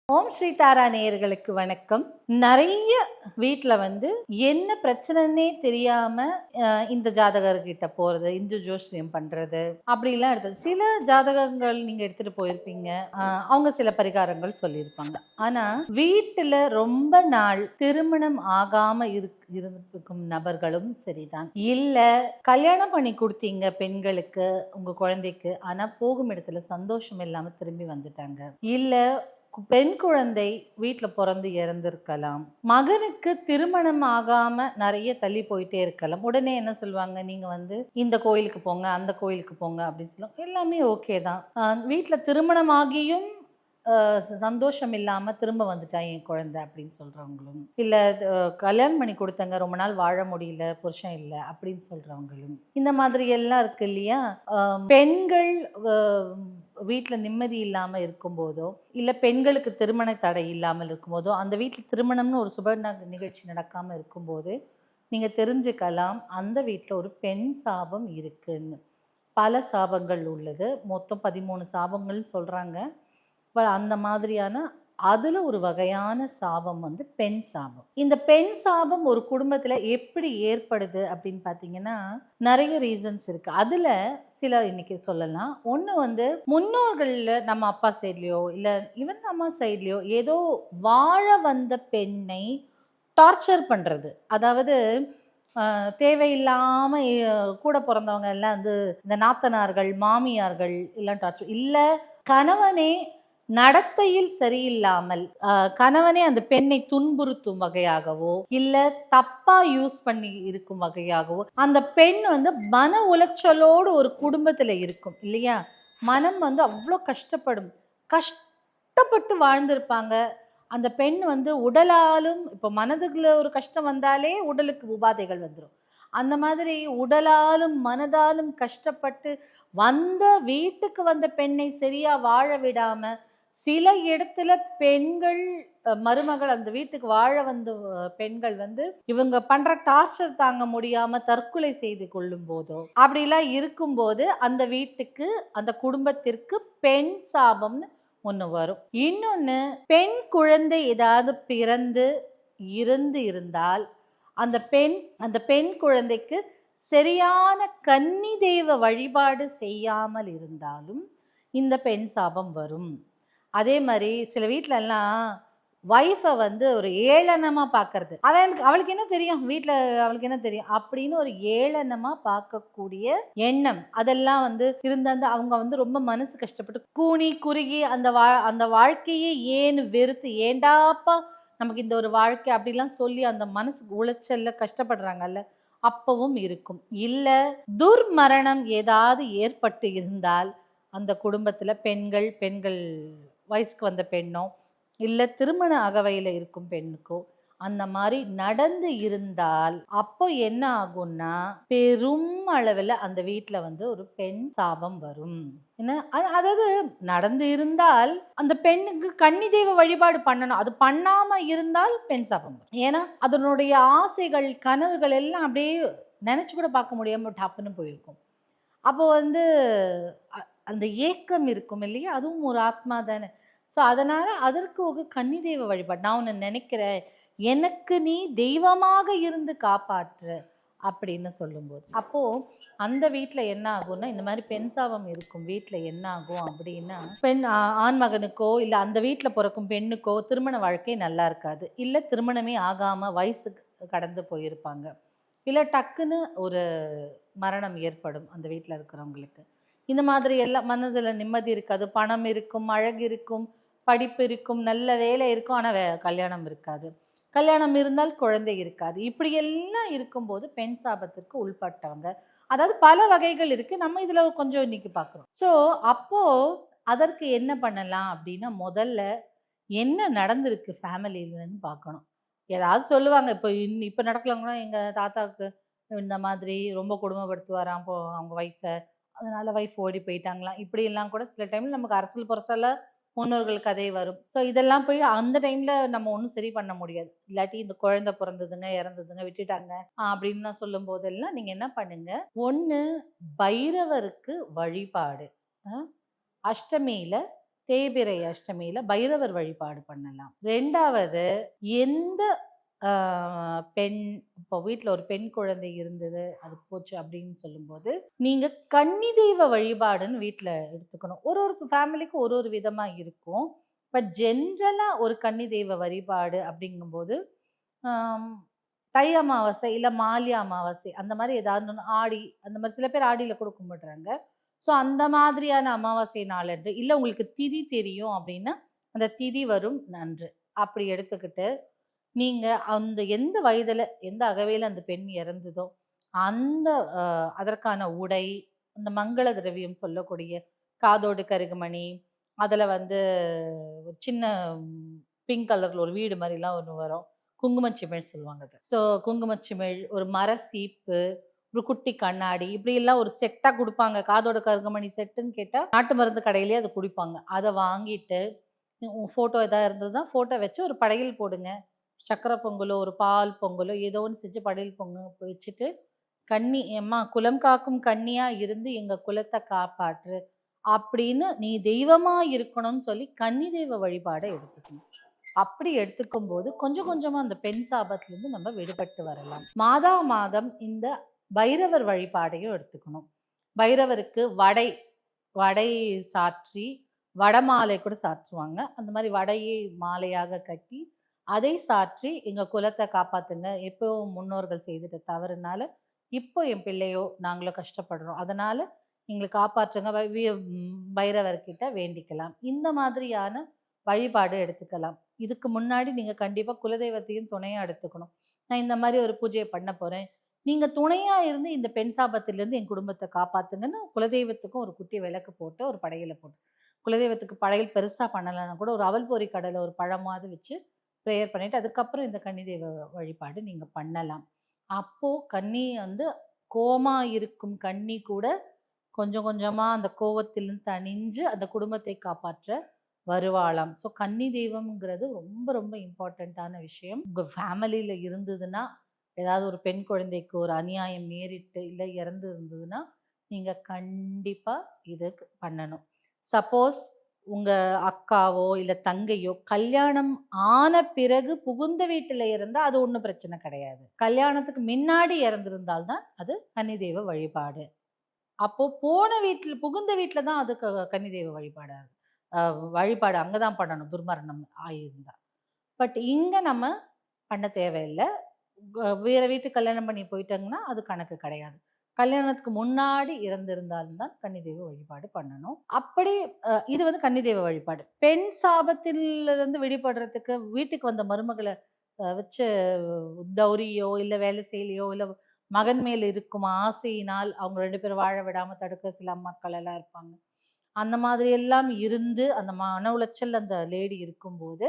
ஓம் ஸ்ரீ தாரா நேயர்களுக்கு வணக்கம். நிறைய வீட்டில் என்ன பிரச்சனைன்னே தெரியாம இந்த ஜாதகர்கிட்ட போறது, இந்து ஜோசியம் பண்றது அப்படிலாம் எடுத்தது. சில ஜாதகங்கள் நீங்க எடுத்துட்டு போயிருப்பீங்க, அவங்க சில பரிகாரங்கள் சொல்லியிருப்பாங்க. ஆனா வீட்டுல ரொம்ப நாள் திருமணம் ஆகாம இருக்கும் நபர்களும் சரிதான், இல்ல கல்யாணம் பண்ணி கொடுத்தீங்க பெண்களுக்கு உங்க குழந்தைக்கு, ஆனா போகும் இடத்துல சந்தோஷம் இல்லாம திரும்பி வந்துட்டாங்க, இல்ல பெண் குழந்தை வீட்டில் பிறந்து இறந்திருக்கலாம், மகனுக்கு திருமணம் ஆகாம நிறைய தள்ளி போயிட்டே இருக்கலாம். உடனே என்ன சொல்லுவாங்க, நீங்க இந்த கோயிலுக்கு போங்க, அந்த கோயிலுக்கு போங்க அப்படின்னு சொல்லுவாங்க. எல்லாமே ஓகே தான். வீட்டில் திருமணம் ஆகியும் சந்தோஷம் இல்லாம திரும்ப வந்துட்டா என் குழந்தை அப்படின்னு சொல்றவங்களும், இல்ல கல்யாணம் பண்ணி கொடுத்தங்க ரொம்ப நாள் வாழ முடியல, புருஷன் இல்லை அப்படின்னு சொல்றவங்களும், இந்த மாதிரி எல்லாம் இருக்கு இல்லையா. பெண்கள் வீட்டில் நிம்மதி இல்லாமல் இருக்கும்போதோ, இல்லை பெண்களுக்கு திருமண தடை இல்லாமல் இருக்கும்போதோ, அந்த வீட்டில் திருமணம்னு ஒரு சுப நிகழ்ச்சி நடக்காமல் இருக்கும்போது நீங்கள் தெரிஞ்சுக்கலாம் அந்த வீட்டில் ஒரு பெண் சாபம் இருக்குன்னு. பல சாபங்கள் உள்ளது, மொத்தம் 13 சாபங்கள் சொல்கிறாங்க. அந்த மாதிரியான அதில் ஒரு வகையான சாபம் பெண் சாபம். இந்த பெண் சாபம் ஒரு குடும்பத்தில் எப்படி ஏற்படுது அப்படின்னு பார்த்தீங்கன்னா நிறைய ரீசன்ஸ் இருக்கு. அதில் சில இன்னைக்கு சொல்லலாம். ஒன்று முன்னோர்களில் நம்ம அப்பா சைட்லையோ இல்லை ஈவன் அம்மா சைட்லையோ ஏதோ வாழ வந்த பெண்ணை டார்ச்சர் பண்ணுறது. அதாவது தேவையில்லாமல் கூட பிறந்தவங்க எல்லாம் இந்த நாத்தனார்கள் மாமியார்கள் எல்லாம் டார்ச்சர், இல்லை கணவனே நடத்தையில் சரியில்லாமல் கணவனே அந்த பெண்ணை துன்புறுத்தும் வகையாகவோ இல்ல தப்பா யூஸ் பண்ணி இருக்கும் வகையாகவோ அந்த பெண் மன உளைச்சலோடு ஒரு குடும்பத்துல இருக்கும் இல்லையா. மனம் அவ்வளோ கஷ்டப்பட்டு வாழ்ந்திருப்பாங்க. அந்த பெண் உடலாலும் இப்போ மனதுக்குள்ள ஒரு கஷ்டம் வந்தாலே உடலுக்கு உபாதைகள் வந்துடும். அந்த மாதிரி உடலாலும் மனதாலும் கஷ்டப்பட்டு வந்த வீட்டுக்கு வந்த பெண்ணை சரியா வாழ விடாம சில இடத்துல பெண்கள் மருமகள் அந்த வீட்டுக்கு வாழ வந்த பெண்கள் இவங்க பண்ற டார்ச்சர் தாங்க முடியாம தற்கொலை செய்து கொள்ளும் போதோ அப்படிலாம் இருக்கும்போது அந்த வீட்டுக்கு அந்த குடும்பத்திற்கு பெண் சாபம்னு ஒன்று வரும். இன்னொன்று, பெண் குழந்தை ஏதாவது பிறந்து இருந்தால் அந்த பெண் குழந்தைக்கு சரியான கன்னி தெய்வ வழிபாடு செய்யாமல் இருந்தாலும் இந்த பெண் சாபம் வரும். அதே மாதிரி சில வீட்டில எல்லாம் வைஃபை ஒரு ஏளனமா பார்க்கறது. அவளுக்கு என்ன தெரியும், வீட்டில் அவளுக்கு என்ன தெரியும் அப்படின்னு ஒரு ஏளனமா பார்க்கக்கூடிய எண்ணம் அதெல்லாம் இருந்த அவங்க ரொம்ப மனசு கஷ்டப்பட்டு கூனி குறுகி அந்த வாழ்க்கையே ஏன்னு வெறுத்து, ஏண்டாப்பா நமக்கு இந்த ஒரு வாழ்க்கை அப்படிலாம் சொல்லி அந்த மனசுக்கு உளைச்சல்ல கஷ்டப்படுறாங்கல்ல, அப்பவும் இருக்கும். இல்ல துர்மரணம் ஏதாவது ஏற்பட்டு இருந்தால் அந்த குடும்பத்துல பெண்கள் வயசுக்கு வந்த பெண்ணோ இல்ல திருமண அகவையில இருக்கும் பெண்ணுக்கோ அந்த மாதிரி நடந்து இருந்தால் அப்போ என்ன ஆகும்னா பெரும் அளவில் அந்த வீட்டில் ஒரு பெண் சாபம் வரும். என்ன அதாவது நடந்து இருந்தால் அந்த பெண்ணுக்கு கன்னி தெய்வ வழிபாடு பண்ணணும். அது பண்ணாம இருந்தால் பெண் சாபம் வரும். ஏன்னா அதனுடைய ஆசைகள் கனவுகள் எல்லாம் அப்படியே நினைச்சு கூட பார்க்க முடியாம டப்புன்னு போயிருக்கும். அப்போ அந்த ஏக்கம் இருக்கும் இல்லையா, அதுவும் ஒரு ஆத்மா தானே. ஸோ அதனால அதற்கு ஒரு கன்னி தெய்வ வழிபாடு. நான் ஒன்று நினைக்கிறேன், எனக்கு நீ தெய்வமாக இருந்து காப்பாற்று அப்படின்னு சொல்லும்போது அப்போ அந்த வீட்டில் என்ன ஆகும்னா இந்த மாதிரி பெண் சாபம் இருக்கும் வீட்டில் என்ன ஆகும் அப்படின்னா ஆண்மகனுக்கோ இல்லை அந்த வீட்டில் பிறக்கும் பெண்ணுக்கோ திருமண வாழ்க்கை நல்லா இருக்காது. இல்லை திருமணமே ஆகாமல் வயசு கடந்து போயிருப்பாங்க. இல்லை டக்குன்னு ஒரு மரணம் ஏற்படும் அந்த வீட்டில் இருக்கிறவங்களுக்கு. இந்த மாதிரி எல்லாம் மனதில் நிம்மதி இருக்காது. பணம் இருக்கும், அழகு இருக்கும், படிப்பு இருக்கும், நல்ல வேலை இருக்கும், ஆனால் கல்யாணம் இருக்காது. கல்யாணம் இருந்தால் குழந்தை இருக்காது. இப்படி எல்லாம் இருக்கும்போது பெண் சாபத்திற்கு உள்பட்டவங்க, அதாவது பல வகைகள் இருக்கு. நம்ம இதுல கொஞ்சம் இன்னைக்கு பார்க்குறோம். ஸோ அப்போ அதற்கு என்ன பண்ணலாம் அப்படின்னா முதல்ல என்ன நடந்திருக்கு ஃபேமிலின்னு பார்க்கணும். ஏதாவது சொல்லுவாங்க, இப்போ நடக்கலாங்கன்னா எங்கள் தாத்தாவுக்கு இந்த மாதிரி ரொம்ப கொடுமைப்படுத்துவாராம் அவங்க ஒய்ஃபை, அதனால ஒய்ஃப் ஓடி போயிட்டாங்களாம், இப்படி எல்லாம் கூட சில டைம்ல நமக்கு அரசியல் புரசல முன்னோர்கள் கதை வரும். ஸோ இதெல்லாம் போய் அந்த டைம்ல நம்ம ஒன்றும் சரி பண்ண முடியாது. இல்லாட்டி இந்த குழந்தை பிறந்ததுங்க இறந்ததுங்க விட்டுட்டாங்க அப்படின்னு சொல்லும் போதெல்லாம் நீங்க என்ன பண்ணுங்க, ஒன்று பைரவருக்கு வழிபாடு. அஷ்டமியில தேய்பிறை அஷ்டமியில பைரவர் வழிபாடு பண்ணலாம். 2வது, எந்த பெண் இப்போ வீட்டில் ஒரு பெண் குழந்தை இருந்தது அது போச்சு அப்படின்னு சொல்லும்போது நீங்கள் கன்னி தெய்வ வழிபாடுன்னு வீட்டில் எடுத்துக்கணும். ஒரு ஒரு ஃபேமிலிக்கும் ஒரு ஒரு விதமாக இருக்கும். பட் ஜென்ரலாக ஒரு கன்னி தெய்வ வழிபாடு அப்படிங்கும்போது தை அமாவாசை இல்லை மாலிய அமாவாசை அந்த மாதிரி ஏதாவது ஒன்று, ஆடி அந்த மாதிரி சில பேர் ஆடியில் கூட கும்பிடுறாங்க. ஸோ அந்த மாதிரியான அமாவாசை நாளன்று இல்லை உங்களுக்கு திதி தெரியும் அப்படின்னா அந்த திதி வரும் நன்று அப்படி எடுத்துக்கிட்டு நீங்கள் அந்த எந்த வயதில் எந்த அகவையில் அந்த பெண் இறந்ததோ அந்த அதற்கான உடை, அந்த மங்கள திரவியம் சொல்லக்கூடிய காதோடு கருகுமணி, அதில் வந்து ஒரு சின்ன பிங்க் கலரில் ஒரு வீடு மாதிரிலாம் ஒன்று வரும், குங்குமச்சிமிழ் சொல்லுவாங்க அது. ஸோ குங்குமச்சிமிழ், ஒரு மர சீப்பு, ஒரு குட்டி கண்ணாடி, இப்படி எல்லாம் ஒரு செட்டாக கொடுப்பாங்க. காதோட கருகமணி செட்டுன்னு கேட்டால் நாட்டு மருந்து கடையிலேயே அதை குடிப்பாங்க. அதை வாங்கிட்டு ஃபோட்டோ எதாவது இருந்ததுன்னா ஃபோட்டோ வச்சு ஒரு படையல் போடுங்க. சக்கரை பொங்கலோ ஒரு பால் பொங்கலோ ஏதோ ஒன்று செஞ்சு படையல் பொங்கல் வச்சுட்டு, கன்னி எம்மா குலம் காக்கும் கன்னியா இருந்து எங்கள் குலத்தை காப்பாற்று அப்படின்னு நீ தெய்வமா இருக்கணும்னு சொல்லி கன்னி தெய்வ வழிபாடை எடுத்துக்கணும். அப்படி எடுத்துக்கும் போது கொஞ்சம் கொஞ்சமா அந்த பெண் சாபத்திலிருந்து நம்ம விடுபட்டு வரலாம். மாதா மாதம் இந்த பைரவர் வழிபாடையும் எடுத்துக்கணும். பைரவருக்கு வடை சாற்றி, வடமாலை கூட சாற்றுவாங்க. அந்த மாதிரி வடையை மாலையாக கட்டி அதை சாற்றி எங்கள் குலத்தை காப்பாற்றுங்க, எப்போ முன்னோர்கள் செய்துட்ட தவறுனால இப்போ என் பிள்ளையோ நாங்களோ கஷ்டப்படுறோம், அதனால் எங்களை காப்பாற்றுங்க பைரவர்கிட்ட வேண்டிக்கலாம். இந்த மாதிரியான வழிபாடு எடுத்துக்கலாம். இதுக்கு முன்னாடி நீங்கள் கண்டிப்பாக குலதெய்வத்தையும் துணையாக எடுத்துக்கணும். நான் இந்த மாதிரி ஒரு பூஜையை பண்ண போகிறேன், நீங்கள் துணையாக இருந்து இந்த பெண் சாபத்திலேருந்து என் குடும்பத்தை காப்பாற்றுங்கன்னு குலதெய்வத்துக்கும் ஒரு குட்டி விளக்கு போட்டு ஒரு படையலை போட்டு, குலதெய்வத்துக்கு படையல் பெருசாக பண்ணலைன்னா கூட ஒரு அவல் பொரி கடலை ஒரு பழமாவது வச்சு ப்ரேயர் பண்ணிவிட்டு அதுக்கப்புறம் இந்த கன்னி தெய்வ வழிபாடு நீங்கள் பண்ணலாம். அப்போது கன்னி வந்து கோவமாக இருக்கும் கன்னி கூட கொஞ்சம் கொஞ்சமாக அந்த கோவத்திலிருந்து தணிஞ்சு அந்த குடும்பத்தை காப்பாற்ற வருவாளாம். ஸோ கன்னி தெய்வம்ங்கிறது ரொம்ப ரொம்ப இம்பார்ட்டண்ட்டான விஷயம். உங்கள் ஃபேமிலியில் இருந்ததுன்னா, ஏதாவது ஒரு பெண் குழந்தைக்கு ஒரு அநியாயம் நேரிட்டு இல்லை இறந்து இருந்ததுன்னா நீங்கள் கண்டிப்பாக இதுக்கு பண்ணணும். சப்போஸ் உங்கள் அக்காவோ இல்லை தங்கையோ கல்யாணம் ஆன பிறகு புகுந்த வீட்டில் இருந்தால் அது ஒன்றும் பிரச்சனை கிடையாது. கல்யாணத்துக்கு முன்னாடி இறந்திருந்தால்தான் அது கன்னி தெய்வ வழிபாடு. அப்போது போன வீட்டில் புகுந்த வீட்டில் தான் அது கன்னி தெய்வ வழிபாடு அங்கே தான் பண்ணணும், துர்மரணம் ஆகியிருந்தா. பட் இங்கே நம்ம பண்ண தேவையில்லை. வேறு வீட்டுக்கு கல்யாணம் பண்ணி போயிட்டாங்கன்னா அது கணக்கு கிடையாது. கல்யாணத்துக்கு முன்னாடி இறந்திருந்தாலும் தான் கன்னி தெய்வ வழிபாடு பண்ணணும். அப்படி இது வந்து கன்னி தெய்வ வழிபாடு. பெண் சாபத்திலிருந்து விடுபடுறதுக்கு வீட்டுக்கு வந்த மருமகளை வச்சு தௌரியோ இல்லை வேலை செய்யலையோ இல்லை மகன் மேல் இருக்கும் ஆசையினால் அவங்க 2 பேரும் வாழ விடாமல் தடுக்க சில அம்மாக்கள் எல்லாம் இருப்பாங்க. அந்த மாதிரி எல்லாம் இருந்து அந்த மன உளைச்சல் அந்த லேடி இருக்கும்போது,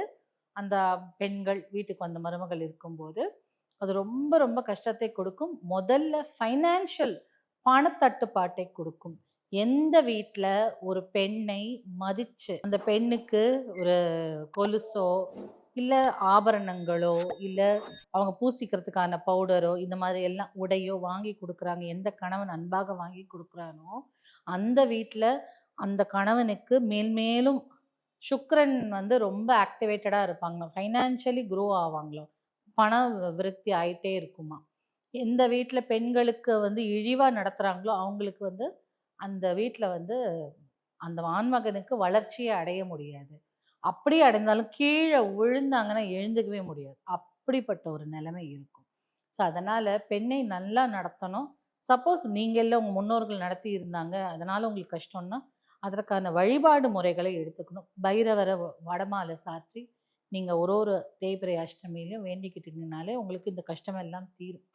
அந்த பெண்கள் வீட்டுக்கு வந்த மருமகள் இருக்கும்போது அது ரொம்ப ரொம்ப கஷ்டத்தை கொடுக்கும். முதல்ல ஃபைனான்ஷியல் பணத்தட்டுப்பாட்டை கொடுக்கும். எந்த வீட்டில் ஒரு பெண்ணை மதித்து அந்த பெண்ணுக்கு ஒரு கொலுசோ இல்லை ஆபரணங்களோ இல்லை அவங்க பூசிக்கிறதுக்கான பவுடரோ இந்த மாதிரி எல்லாம் உடையோ வாங்கி கொடுக்குறாங்க, எந்த கணவன் அன்பாக வாங்கி கொடுக்குறானோ அந்த வீட்டில் அந்த கணவனுக்கு மேல்மேலும் சுக்கிரன் வந்து ரொம்ப ஆக்டிவேட்டடாக இருப்பாங்க, ஃபைனான்ஷியலி க்ரோ ஆவாங்களோ, பண விருத்தி ஆகிட்டே இருக்குமா. எந்த வீட்டில் பெண்களுக்கு வந்து இழிவாக நடத்துகிறாங்களோ அவங்களுக்கு வந்து அந்த வீட்டில் வந்து அந்த ஆண்மகனுக்கு வளர்ச்சியை அடைய முடியாது. அப்படியே அடைந்தாலும் கீழே விழுந்தாங்கன்னா எழுந்துக்கவே முடியாது. அப்படிப்பட்ட ஒரு நிலைமை இருக்கும். ஸோ அதனால் பெண்ணை நல்லா நடத்தணும். சப்போஸ் நீங்கள் இல்லை உங்கள் முன்னோர்கள் நடத்தி இருந்தாங்க அதனால் உங்களுக்கு கஷ்டம்னா அதற்கான வழிபாடு முறைகளை எடுத்துக்கணும். பைரவரை வடமாலை சாற்றி நீங்கள் ஒரு தேய்பிறை அஷ்டமியிலையும் வேண்டிக்கிட்டீங்கனாலே உங்களுக்கு இந்த கஷ்டமெல்லாம் தீரும்.